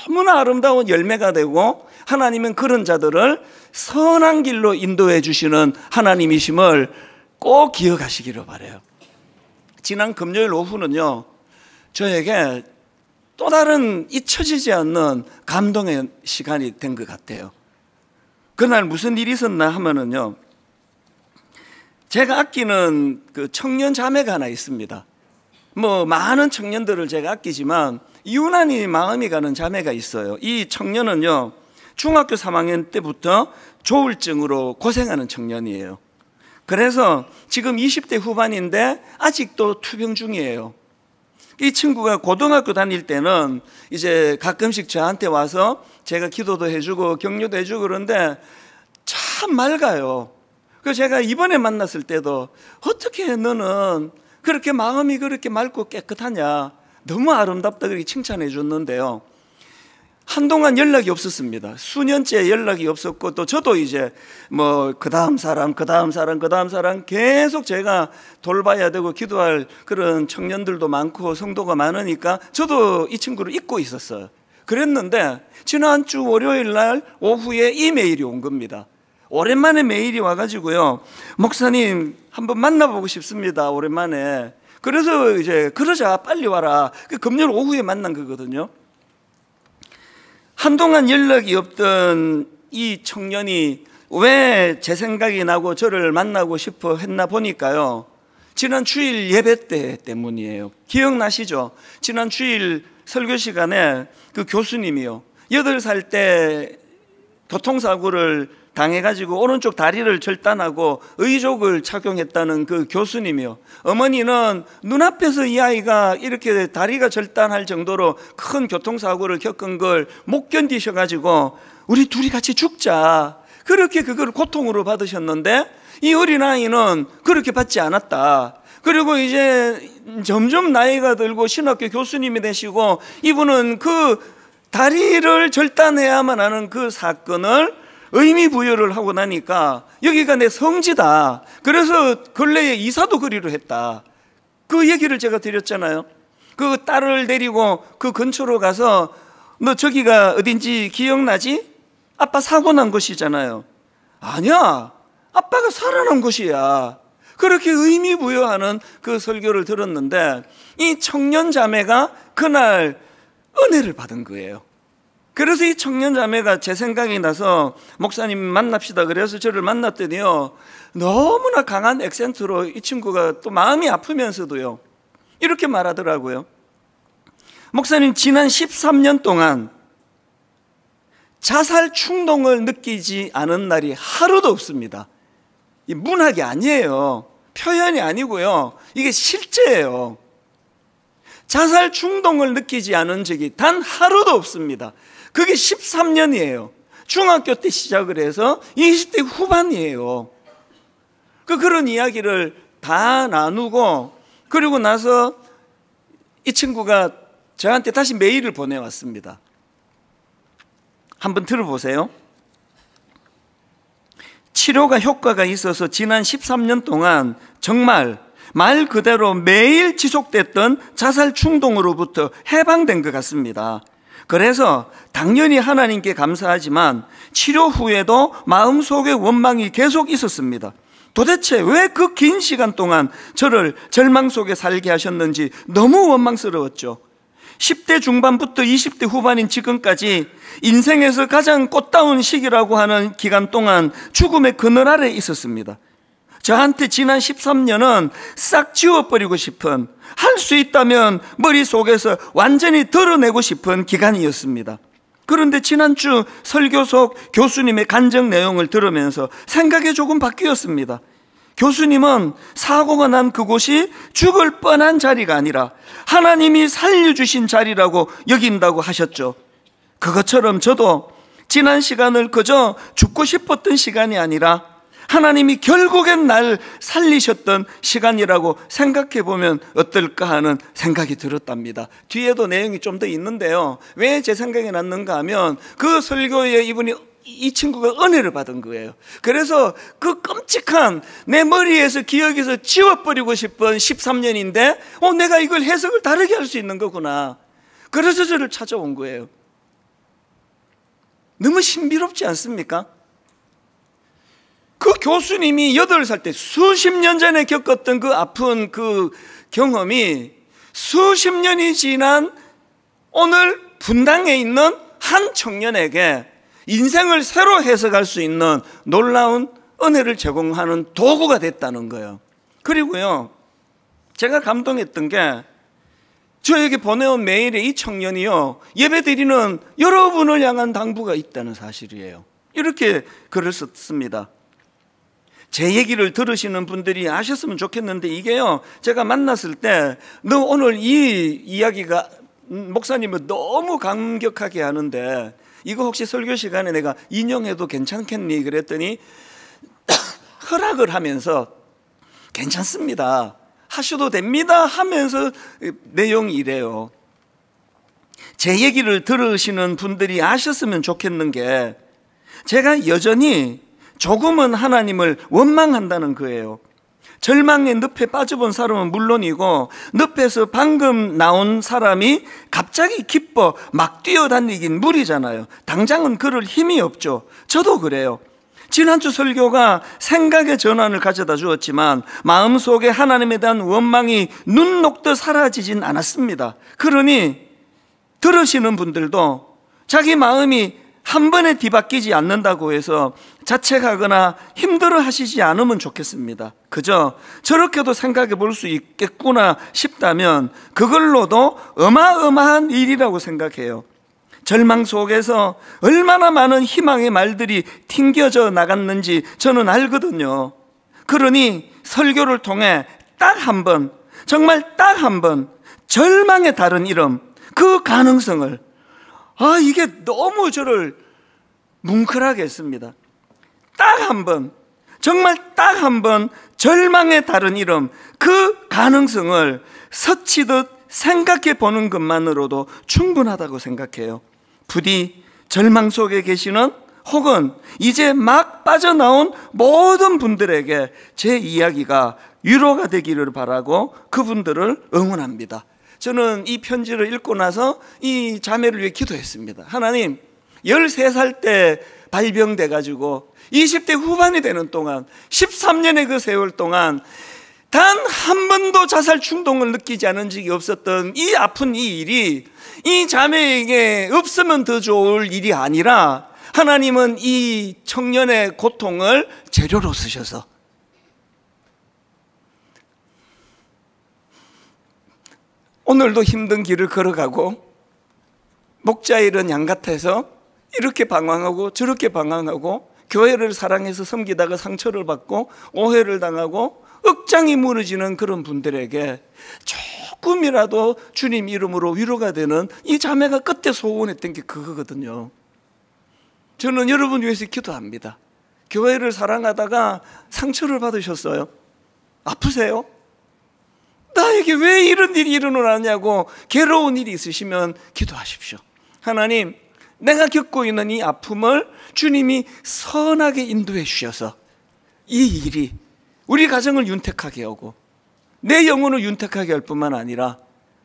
너무나 아름다운 열매가 되고 하나님은 그런 자들을 선한 길로 인도해 주시는 하나님이심을 꼭 기억하시기를 바라요. 지난 금요일 오후는요, 저에게 또 다른 잊혀지지 않는 감동의 시간이 된 것 같아요. 그날 무슨 일이 있었나 하면은요, 제가 아끼는 그 청년 자매가 하나 있습니다. 많은 청년들을 제가 아끼지만 유난히 마음이 가는 자매가 있어요. 이 청년은요, 중학교 3학년 때부터 조울증으로 고생하는 청년이에요. 그래서 지금 20대 후반인데 아직도 투병 중이에요. 이 친구가 고등학교 다닐 때는 이제 가끔씩 저한테 와서 제가 기도도 해주고 격려도 해주고 그런데 참 맑아요. 그래서 제가 이번에 만났을 때도 어떻게 너는 그렇게 마음이 그렇게 맑고 깨끗하냐, 너무 아름답다 그렇게 칭찬해 줬는데요, 한동안 연락이 없었습니다. 수년째 연락이 없었고 또 저도 이제 그 다음 사람 계속 제가 돌봐야 되고 기도할 그런 청년들도 많고 성도가 많으니까 저도 이 친구를 잊고 있었어요. 그랬는데 지난주 월요일 날 오후에 이 메일이 온 겁니다. 오랜만에 메일이 와가지고요, 목사님 한번 만나보고 싶습니다, 오랜만에. 그래서 이제 그러자 빨리 와라. 금요일 오후에 만난 거거든요. 한동안 연락이 없던 이 청년이 왜 제 생각이 나고 저를 만나고 싶어 했나 보니까요, 지난 주일 예배 때 때문이에요. 기억나시죠? 지난 주일 설교 시간에 그 교수님이요, 8살 때 교통사고를 당해가지고 오른쪽 다리를 절단하고 의족을 착용했다는 그 교수님이요, 어머니는 눈앞에서 이 아이가 이렇게 다리가 절단할 정도로 큰 교통사고를 겪은 걸 못 견디셔가지고 우리 둘이 같이 죽자, 그렇게 그걸 고통으로 받으셨는데 이 어린아이는 그렇게 받지 않았다. 그리고 이제 점점 나이가 들고 신학교 교수님이 되시고 이분은 그 다리를 절단해야만 하는 그 사건을 의미 부여를 하고 나니까 여기가 내 성지다. 그래서 근래에 이사도 그리로 했다. 그 얘기를 제가 드렸잖아요. 그 딸을 데리고 그 근처로 가서 너 저기가 어딘지 기억나지? 아빠 사고 난 곳이잖아요. 아니야, 아빠가 살아난 곳이야. 그렇게 의미 부여하는 그 설교를 들었는데 이 청년 자매가 그날 은혜를 받은 거예요. 그래서 이 청년 자매가 제 생각이 나서 목사님 만납시다 그래서 저를 만났더니요, 너무나 강한 액센트로 이 친구가 또 마음이 아프면서도요 이렇게 말하더라고요. 목사님, 지난 13년 동안 자살 충동을 느끼지 않은 날이 하루도 없습니다. 이 문학이 아니에요. 표현이 아니고요, 이게 실제예요. 자살 충동을 느끼지 않은 적이 단 하루도 없습니다. 그게 13년이에요. 중학교 때 시작을 해서 20대 후반이에요. 그런 이야기를 다 나누고 그리고 나서 이 친구가 저한테 다시 메일을 보내왔습니다. 한번 들어보세요. 치료가 효과가 있어서 지난 13년 동안 정말 말 그대로 매일 지속됐던 자살 충동으로부터 해방된 것 같습니다. 그래서 당연히 하나님께 감사하지만 치료 후에도 마음속에 원망이 계속 있었습니다. 도대체 왜 그 긴 시간 동안 저를 절망 속에 살게 하셨는지 너무 원망스러웠죠. 10대 중반부터 20대 후반인 지금까지 인생에서 가장 꽃다운 시기라고 하는 기간 동안 죽음의 그늘 아래 있었습니다. 저한테 지난 13년은 싹 지워버리고 싶은, 할 수 있다면 머릿속에서 완전히 드러내고 싶은 기간이었습니다. 그런데 지난주 설교 속 교수님의 간증 내용을 들으면서 생각이 조금 바뀌었습니다. 교수님은 사고가 난 그곳이 죽을 뻔한 자리가 아니라 하나님이 살려주신 자리라고 여긴다고 하셨죠. 그것처럼 저도 지난 시간을 그저 죽고 싶었던 시간이 아니라 하나님이 결국엔 날 살리셨던 시간이라고 생각해 보면 어떨까 하는 생각이 들었답니다. 뒤에도 내용이 좀 더 있는데요. 왜 제 생각이 났는가 하면 그 설교에 이 친구가 은혜를 받은 거예요. 그래서 그 끔찍한 내 머리에서 기억에서 지워버리고 싶은 13년인데 내가 이걸 해석을 다르게 할 수 있는 거구나. 그래서 저를 찾아온 거예요. 너무 신비롭지 않습니까? 그 교수님이 8살 때 수십 년 전에 겪었던 그 아픈 그 경험이 수십 년이 지난 오늘 분당에 있는 한 청년에게 인생을 새로 해석할 수 있는 놀라운 은혜를 제공하는 도구가 됐다는 거예요. 그리고요, 제가 감동했던 게 저에게 보내온 메일에 이 청년이요, 예배드리는 여러분을 향한 당부가 있다는 사실이에요. 이렇게 글을 썼습니다. 제 얘기를 들으시는 분들이 아셨으면 좋겠는데 이게요, 제가 만났을 때 너 오늘 이 이야기가 목사님을 너무 감격하게 하는데 이거 혹시 설교 시간에 내가 인용해도 괜찮겠니? 그랬더니 허락을 하면서 괜찮습니다, 하셔도 됩니다 하면서 내용이 이래요. 제 얘기를 들으시는 분들이 아셨으면 좋겠는 게 제가 여전히 조금은 하나님을 원망한다는 거예요. 절망의 늪에 빠져본 사람은 물론이고 늪에서 방금 나온 사람이 갑자기 기뻐 막 뛰어다니긴 무리잖아요. 당장은 그럴 힘이 없죠. 저도 그래요. 지난주 설교가 생각의 전환을 가져다 주었지만 마음속에 하나님에 대한 원망이 눈 녹듯 사라지진 않았습니다. 그러니 들으시는 분들도 자기 마음이 한 번에 뒤바뀌지 않는다고 해서 자책하거나 힘들어 하시지 않으면 좋겠습니다. 그저 저렇게도 생각해 볼 수 있겠구나 싶다면 그걸로도 어마어마한 일이라고 생각해요. 절망 속에서 얼마나 많은 희망의 말들이 튕겨져 나갔는지 저는 알거든요. 그러니 설교를 통해 딱 한 번, 정말 딱 한 번 절망의 다른 이름, 그 가능성을, 이게 너무 저를 뭉클하게 했습니다. 딱 한 번, 정말 딱 한 번 절망의 다른 이름, 그 가능성을 스치듯 생각해 보는 것만으로도 충분하다고 생각해요. 부디 절망 속에 계시는 혹은 이제 막 빠져나온 모든 분들에게 제 이야기가 위로가 되기를 바라고 그분들을 응원합니다. 저는 이 편지를 읽고 나서 이 자매를 위해 기도했습니다. 하나님, 13살 때 발병돼 가지고 20대 후반이 되는 동안 13년의 그 세월 동안 단 한 번도 자살 충동을 느끼지 않은 적이 없었던 이 아픈 이 일이 이 자매에게 없으면 더 좋을 일이 아니라 하나님은 이 청년의 고통을 재료로 쓰셔서 오늘도 힘든 길을 걸어가고 목자 잃은 양 같아서 이렇게 방황하고 저렇게 방황하고 교회를 사랑해서 섬기다가 상처를 받고 오해를 당하고 억장이 무너지는 그런 분들에게 조금이라도 주님 이름으로 위로가 되는 이 자매가 그때 소원했던 게 그거거든요. 저는 여러분 위해서 기도합니다. 교회를 사랑하다가 상처를 받으셨어요? 아프세요? 나에게 왜 이런 일이 일어나냐고 괴로운 일이 있으시면 기도하십시오. 하나님, 내가 겪고 있는 이 아픔을 주님이 선하게 인도해 주셔서 이 일이 우리 가정을 윤택하게 하고 내 영혼을 윤택하게 할 뿐만 아니라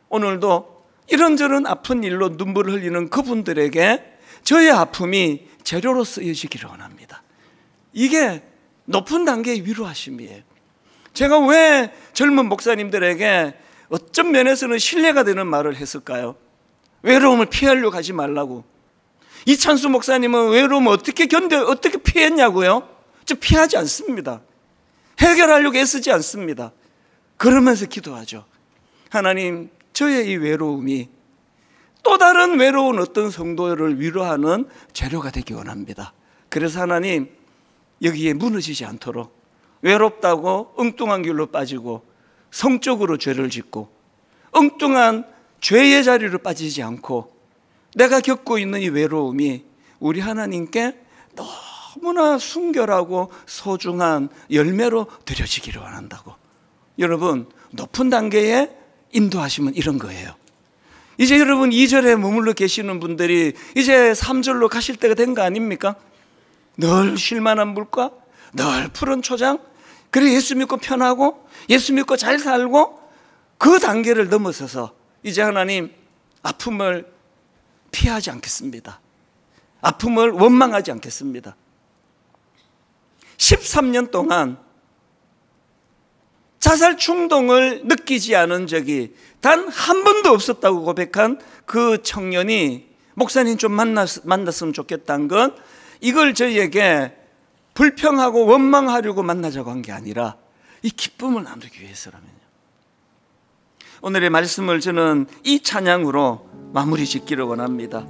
오늘도 이런저런 아픈 일로 눈물을 흘리는 그분들에게 저의 아픔이 재료로 쓰여지기를 원합니다. 이게 높은 단계의 위로하심이에요. 제가 왜 젊은 목사님들에게 어떤 면에서는 신뢰가 되는 말을 했을까요? 외로움을 피하려고 하지 말라고. 이찬수 목사님은 외로움을 어떻게 피했냐고요? 저 피하지 않습니다. 해결하려고 애쓰지 않습니다. 그러면서 기도하죠. 하나님, 저의 이 외로움이 또 다른 외로운 어떤 성도를 위로하는 재료가 되기 원합니다. 그래서 하나님, 여기에 무너지지 않도록 외롭다고 엉뚱한 길로 빠지고 성적으로 죄를 짓고 엉뚱한 죄의 자리로 빠지지 않고 내가 겪고 있는 이 외로움이 우리 하나님께 너무나 순결하고 소중한 열매로 드려지기를 원한다고. 여러분, 높은 단계의 인도하시면 이런 거예요. 이제 여러분 2절에 머물러 계시는 분들이 이제 3절로 가실 때가 된 거 아닙니까? 늘 쉴만한 물가, 늘 푸른 초장, 그래 예수 믿고 편하고 예수 믿고 잘 살고 그 단계를 넘어서서 이제 하나님, 아픔을 피하지 않겠습니다. 아픔을 원망하지 않겠습니다. 13년 동안 자살 충동을 느끼지 않은 적이 단 한 번도 없었다고 고백한 그 청년이 목사님 좀 만났으면 좋겠다는 건 이걸 저희에게 불평하고 원망하려고 만나자고 한 게 아니라 이 기쁨을 나누기 위해서라면요. 오늘의 말씀을 저는 이 찬양으로 마무리 짓기를 원합니다.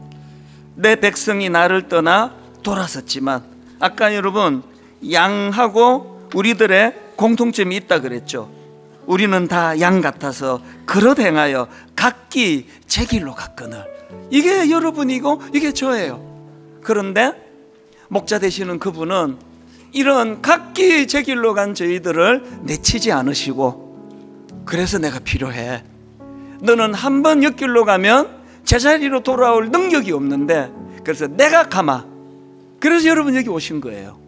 내 백성이 나를 떠나 돌아섰지만, 아까 여러분 양하고 우리들의 공통점이 있다 그랬죠. 우리는 다 양 같아서 그릇 행하여 각기 제 길로 갔거늘. 이게 여러분이고 이게 저예요. 그런데 목자 되시는 그분은 이런 각기 제 길로 간 저희들을 내치지 않으시고, 그래서 내가 필요해. 너는 한 번 옆길로 가면 제자리로 돌아올 능력이 없는데 그래서 내가 가마. 그래서 여러분 여기 오신 거예요.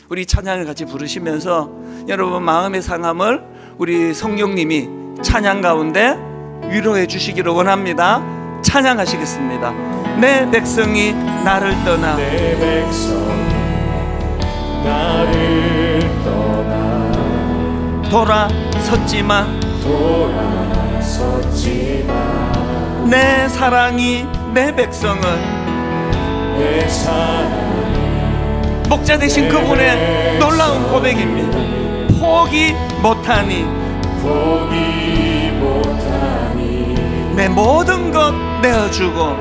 우리 찬양을 같이 부르시면서 여러분 마음의 상함을 우리 성령님이 찬양 가운데 위로해 주시기를 원합니다. 찬양하시겠습니다. 내 백성이 나를 떠나, 내 백성이 나를 떠나 돌아섰지만 내 사랑이 내 백성을, 내 사랑이 목자 되신 그분의 놀라운 고백입니다. 포기 못하니 내 모든 것 내어주고,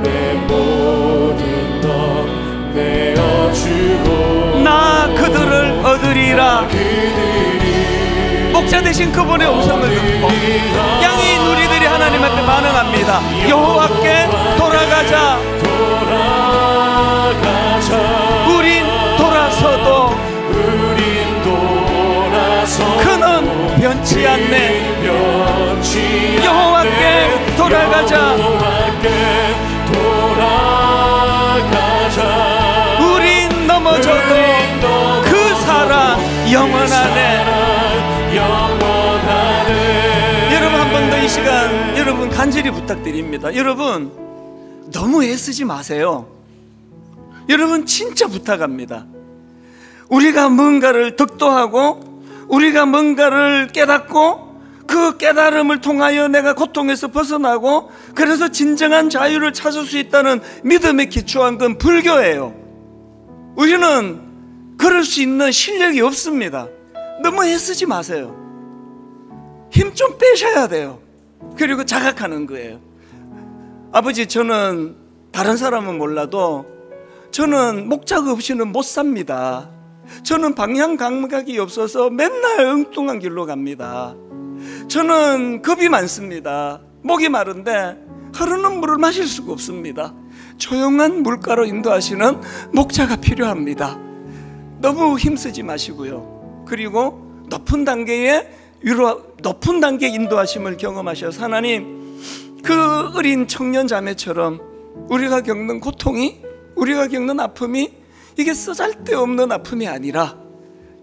내 모든 것 내어주고 나 그들을 얻으리라. 목자 되신 그분의 음성을 듣고 양이 누리들이 하나님 앞에 반응합니다. 여호와께 돌아가자. 우린 돌아서도 그는 변치 않네. 여호와께 돌아가자. 우린 넘어져도 그 사랑 영원하네. 여러분 한 번 더 이 시간 여러분 간절히 부탁드립니다. 여러분 너무 애쓰지 마세요. 여러분 진짜 부탁합니다. 우리가 뭔가를 득도하고 우리가 뭔가를 깨닫고 그 깨달음을 통하여 내가 고통에서 벗어나고 그래서 진정한 자유를 찾을 수 있다는 믿음에 기초한 건 불교예요. 우리는 그럴 수 있는 실력이 없습니다. 너무 애쓰지 마세요. 힘 좀 빼셔야 돼요. 그리고 자각하는 거예요. 아버지, 저는 다른 사람은 몰라도 저는 목자가 없이는 못 삽니다. 저는 방향 감각이 없어서 맨날 엉뚱한 길로 갑니다. 저는 겁이 많습니다. 목이 마른데 흐르는 물을 마실 수가 없습니다. 조용한 물가로 인도하시는 목자가 필요합니다. 너무 힘쓰지 마시고요. 그리고 높은 단계의 위로 높은 단계 인도하심을 경험하셔서 하나님, 그 어린 청년 자매처럼 우리가 겪는 고통이, 우리가 겪는 아픔이 이게 쓰잘데없는 아픔이 아니라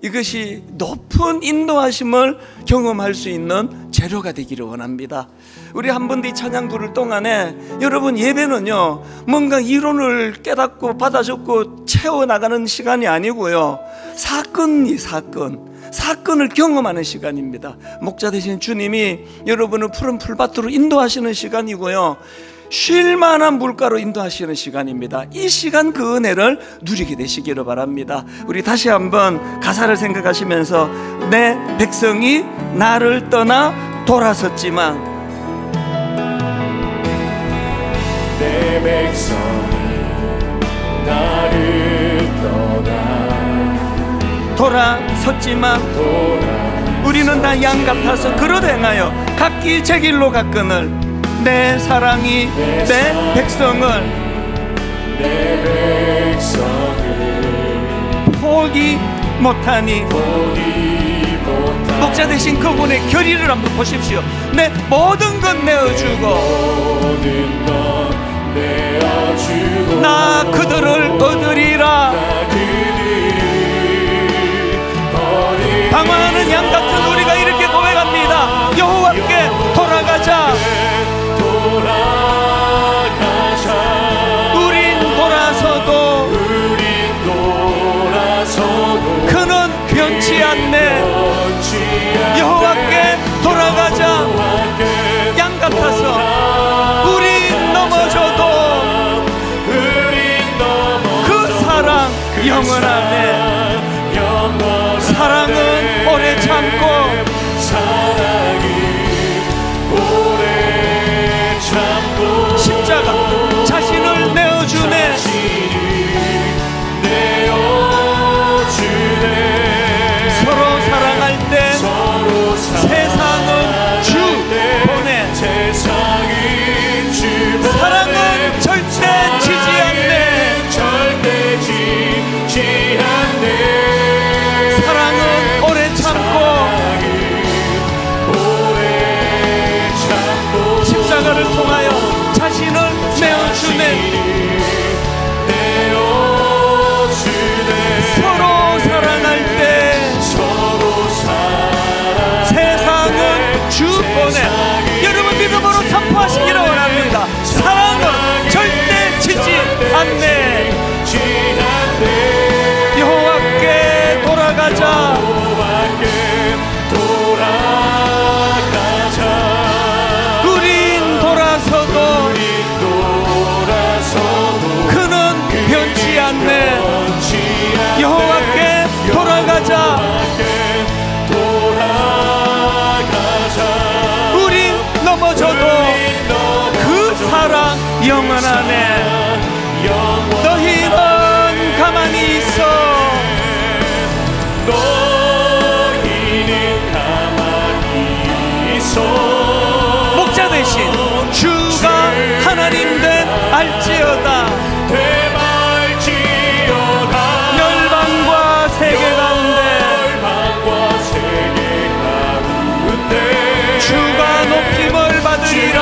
이것이 높은 인도하심을 경험할 수 있는 재료가 되기를 원합니다. 우리 한 번 더 이 찬양 부를 동안에 여러분, 예배는요 뭔가 이론을 깨닫고 받아 적고 채워나가는 시간이 아니고요, 사건을 경험하는 시간입니다. 목자 되신 주님이 여러분을 푸른 풀밭으로 인도하시는 시간이고요, 쉴만한 물가로 인도하시는 시간입니다. 이 시간 그 은혜를 누리게 되시기를 바랍니다. 우리 다시 한번 가사를 생각하시면서, 내 백성이 나를 떠나 돌아섰지만, 내 백성이 나를 떠나 돌아섰지만 우리는 다 양 같아서 그릇 행하여 각기 제 길로 갔거늘 내 사랑이 내 백성을 포기 못하니. 목자 되신 그분의 결의를 한번 보십시오. 내 모든 것 내어주고 나 그들을 얻으리라. 방황하는 양 같은 우리가 이렇게 고백합니다. 여호와께 돌아가자. 우린 돌아서도 그는 변치 않네. 여호와께 돌아가자. 양 같아서 우린 넘어져도 그 사랑 영원하네. 사랑은 오래 참고 십자가 자신을 내어주네. 서로 사랑할 때 세상은 주 보내. 사랑은 절대 지지 않네. 사랑은 오래 참고 십자가를 통하여 자신을 내어주네. 서로 사랑할 때 세상은 주 보내. 여러분 믿음으로 선포하시기를 원합니다. 사랑은 절대 지지 않네. 여호와께 돌아가자. 우린 돌아서도 그는 변치 않네. 여호와께 돌아가자. 우린 넘어져도 그 사랑 영원하네. 너희는 가만히 있어. 너희는 가만히 있어. 목자 대신 주가 하나님 된 알지어다. 열방과 세계 가운데 주가 높임을 받으리라.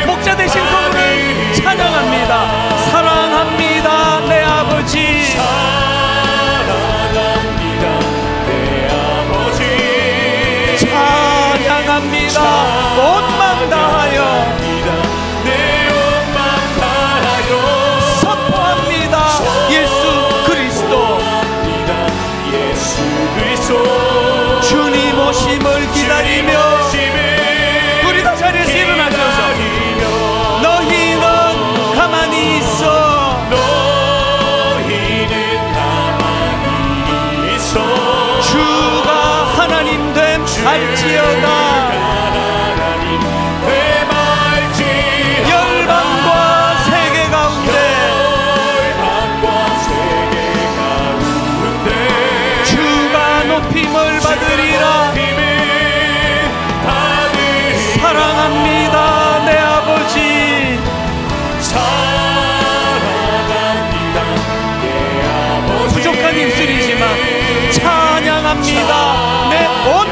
목자 되신 그분을 찬양합니다. 사랑합니다 내 아버지. 찬양합니다 온 맘 다하여. 선포합니다 예수 그리스도. 주님 오심을 기다리며 우리 다 자리에서 일어나셔서 너희는 가만히 있어. 주가 하나님 됨 알지어다. 열방과 세계 가운데 주가 높임을 받으리라. 사랑합니다 내 아버지. 부족한 입술이지만 찬양합니다 내 온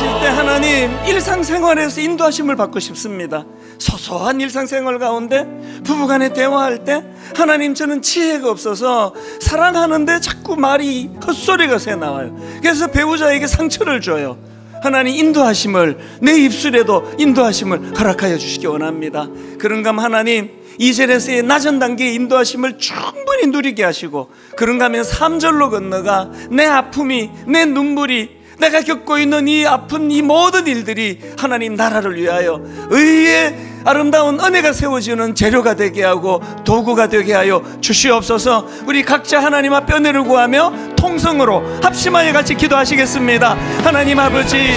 인도하실 때 하나님 일상생활에서 인도하심을 받고 싶습니다. 소소한 일상생활 가운데 부부간에 대화할 때 하나님 저는 지혜가 없어서 사랑하는데 자꾸 말이 헛소리가 새나와요. 그래서 배우자에게 상처를 줘요. 하나님 인도하심을, 내 입술에도 인도하심을 허락하여 주시기 원합니다. 그런가 하면 하나님 2절에서의 낮은 단계의 인도하심을 충분히 누리게 하시고, 그런가 하면 3절로 건너가 내 아픔이, 내 눈물이, 내가 겪고 있는 이 아픈 이 모든 일들이 하나님 나라를 위하여 의의 아름다운 은혜가 세워지는 재료가 되게 하고 도구가 되게 하여 주시옵소서. 우리 각자 하나님 앞에 은혜를 구하며 통성으로 합심하여 같이 기도하시겠습니다. 하나님 아버지,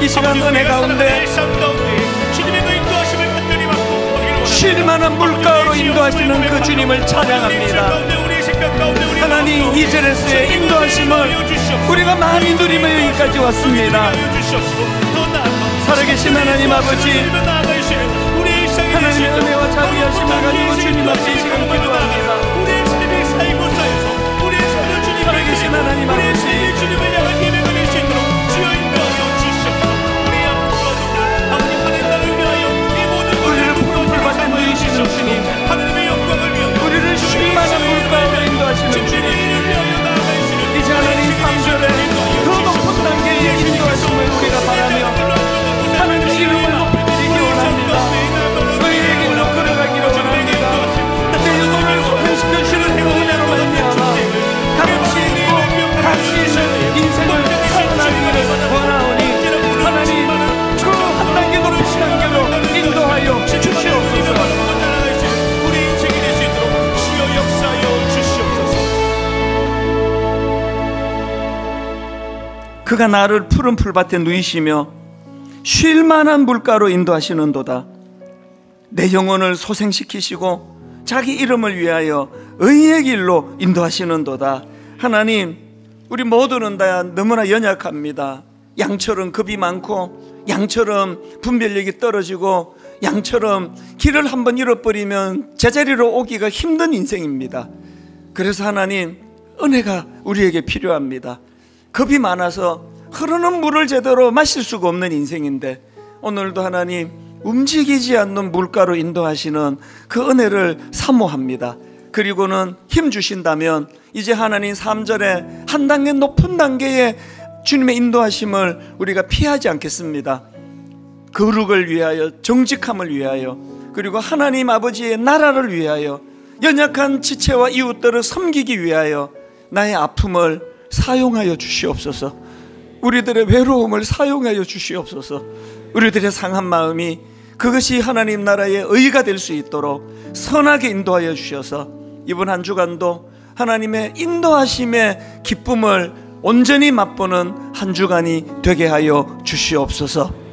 이 시간 은혜 가운데 쉴만한 물가로 인도하시는 그 주님을 찬양합니다. 하나님 2절에서의 인도하심을 우리가 많이 누리며 여기까지 왔습니다. 살아계신 하나님 아버지, 하나님의 은혜와 자비하심을 가지고 주님 앞에 이 시간 기도합니다. 살아계신 하나님 아버지, 우리를 푸른 풀밭에 누이시는 주님, 우리를 쉴만한 물가로 인도하시는 주님, 이제 하나님 3절에 더 높은 단계의 인도하심을 우리가 바라며 하나님 이름을 높여드리기 원합니다. 의의 길로 걸어가기를 원합니다. 내 영혼을 소생시켜주시는 그 은혜로 말미암아 가치 있고 가치 있는 인생을 살아나기를 원하오니 하나님 그 한 단계 높은 단계로 인도하여 주시옵소서. 그가 나를 푸른 풀밭에 누이시며 쉴만한 물가로 인도하시는도다. 내 영혼을 소생시키시고 자기 이름을 위하여 의의 길로 인도하시는도다. 하나님, 우리 모두는 다 너무나 연약합니다. 양처럼 겁이 많고 양처럼 분별력이 떨어지고 양처럼 길을 한번 잃어버리면 제자리로 오기가 힘든 인생입니다. 그래서 하나님, 은혜가 우리에게 필요합니다. 겁이 많아서 흐르는 물을 제대로 마실 수가 없는 인생인데, 오늘도 하나님 움직이지 않는 물가로 인도하시는 그 은혜를 사모합니다. 그리고는 힘 주신다면 이제 하나님 3절에 한 단계 높은 단계의 주님의 인도하심을 우리가 피하지 않겠습니다. 거룩을 위하여, 정직함을 위하여, 그리고 하나님 아버지의 나라를 위하여, 연약한 지체와 이웃들을 섬기기 위하여 나의 아픔을 사용하여 주시옵소서. 우리들의 외로움을 사용하여 주시옵소서. 우리들의 상한 마음이 그것이 하나님 나라의 의가 될 수 있도록 선하게 인도하여 주셔서 이번 한 주간도 하나님의 인도하심의 기쁨을 온전히 맛보는 한 주간이 되게 하여 주시옵소서.